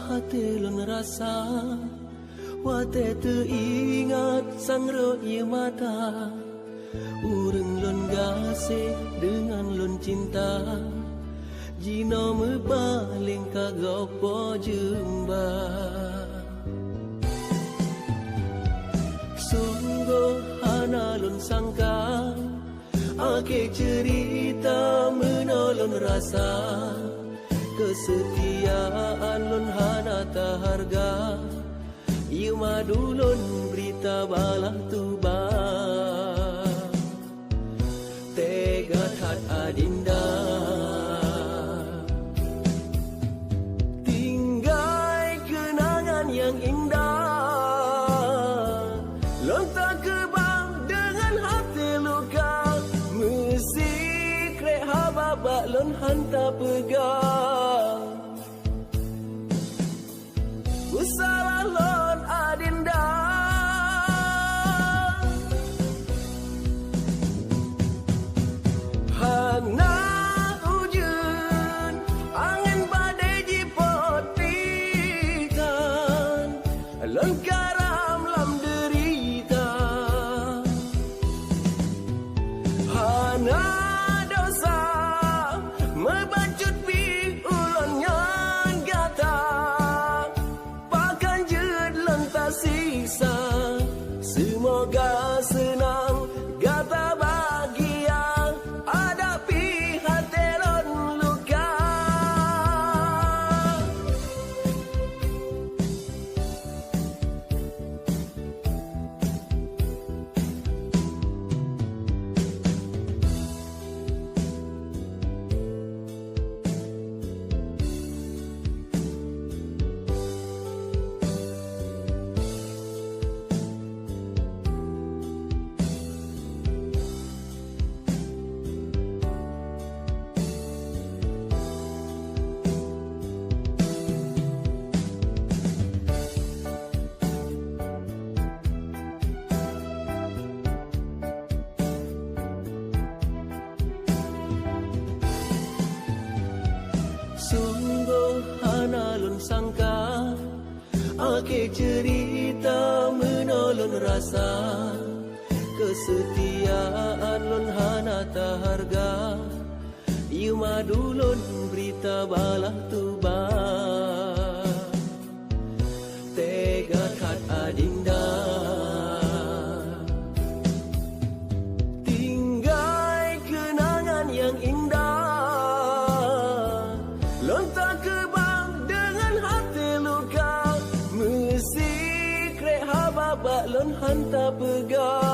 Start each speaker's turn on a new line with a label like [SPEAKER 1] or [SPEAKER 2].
[SPEAKER 1] Hati lon rasa wate teringat sang ro'i mata urang lon gasih dengan lon cinta jino mepaling kagopo jemba sungguh hana lon sangka ake cerita menolong rasa kesetiaan lon hana ta harga ieu madu lon berita balah tuba tega hat adinda tinggai kenangan yang indah lon tak kebang dengan hati luka mesti krek hababak lon hanta pegang salah lon adinda hana ujun angin badai jipotikan lon karam lam derita hana dosa mebacut pi ulon yang gata sisa semoga senang gata bahagia hadapi hati lon luka sungguh hana lon sangka ake cerita menolong rasa kesetiaan lon hana ta harga ieu madu lon berita balah tuba tega hat adinda tinggai kenangan yang indah lon tak kebang dengan hati luka mesti krek hababak lon hanta pegang